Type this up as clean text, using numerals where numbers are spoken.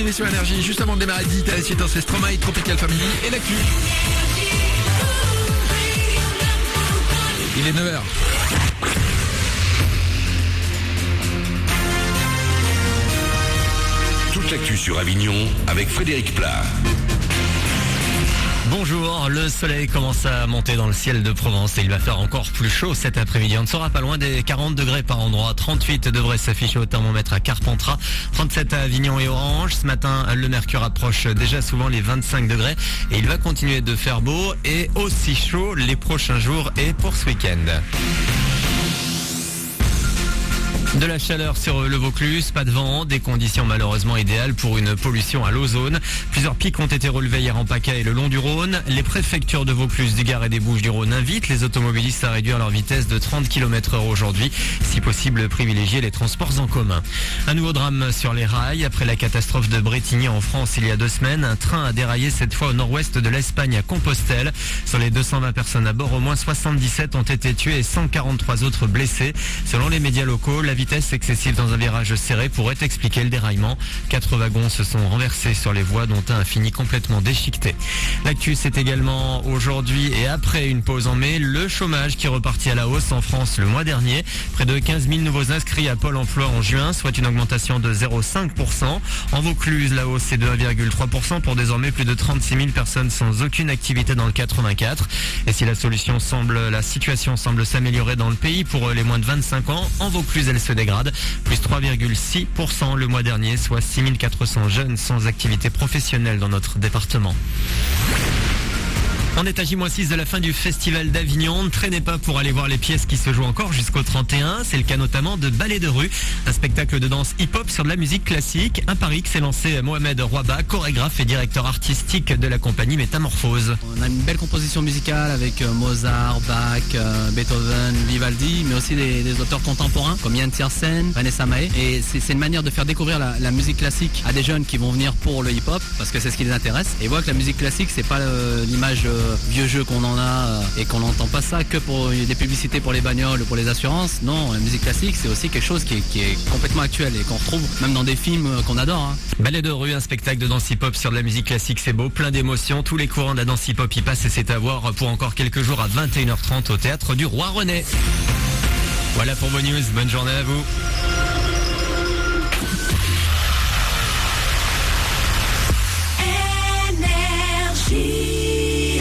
Matinée sur Énergie. Juste avant de démarrer, Digital Theater, c'est Stromae, Tropical Family et l'actu. Il est 9h. Toute l'actu sur Avignon avec Frédéric Plat. Bonjour, le soleil commence à monter dans le ciel de Provence et il va faire encore plus chaud cet après-midi. On ne sera pas loin des 40 degrés par endroit. 38 devraient s'afficher au thermomètre à Carpentras, 37 à Avignon et Orange. Ce matin, le mercure approche déjà souvent les 25 degrés et il va continuer de faire beau et aussi chaud les prochains jours et pour ce week-end. De la chaleur sur le Vaucluse, pas de vent, des conditions malheureusement idéales pour une pollution à l'ozone. Plusieurs pics ont été relevés hier en PACA et le long du Rhône. Les préfectures de Vaucluse, du Gard et des Bouches-du-Rhône invitent les automobilistes à réduire leur vitesse de 30 km/h aujourd'hui. Si possible, privilégier les transports en commun. Un nouveau drame sur les rails. Après la catastrophe de Bretigny en France il y a 2 semaines, un train a déraillé cette fois au nord-ouest de l'Espagne à Compostelle. Sur les 220 personnes à bord, au moins 77 ont été tuées et 143 autres blessés. Selon les médias locaux, la vitesse excessive dans un virage serré pourrait expliquer le déraillement. 4 wagons se sont renversés sur les voies dont un a fini complètement déchiqueté. L'actu, c'est également aujourd'hui et après une pause en mai, le chômage qui repartit à la hausse en France le mois dernier. Près de 15 000 nouveaux inscrits à Pôle emploi en juin, soit une augmentation de 0,5%. En Vaucluse, la hausse est de 1,3% pour désormais plus de 36 000 personnes sans aucune activité dans le 84. Et si la situation semble s'améliorer dans le pays pour les moins de 25 ans, en Vaucluse, elle se dégrade, plus 3,6% le mois dernier, soit 6 400 jeunes sans activité professionnelle dans notre département. On est à J-6 de la fin du festival d'Avignon. Ne traînez pas pour aller voir les pièces qui se jouent encore jusqu'au 31. C'est le cas notamment de Ballet de rue, un spectacle de danse hip-hop sur de la musique classique. Un pari que s'est lancé Mohamed Rouaba, chorégraphe et directeur artistique de la compagnie Métamorphose. On a une belle composition musicale avec Mozart, Bach, Beethoven, Vivaldi, mais aussi des auteurs contemporains comme Yann Tiersen, Vanessa Mae. Et c'est une manière de faire découvrir la musique classique à des jeunes qui vont venir pour le hip-hop parce que c'est ce qui les intéresse. Et voir que la musique classique, c'est pas l'image vieux jeu qu'on en a et qu'on n'entend pas ça que pour des publicités pour les bagnoles ou pour les assurances. Non, la musique classique, c'est aussi quelque chose qui est complètement actuel et qu'on retrouve même dans des films qu'on adore. Ballet de rue, un spectacle de danse hip-hop sur de la musique classique, c'est beau, plein d'émotions. Tous les courants de la danse hip-hop y passent et c'est à voir pour encore quelques jours à 21h30 au Théâtre du Roi René. Voilà pour vos news, bonne journée à vous.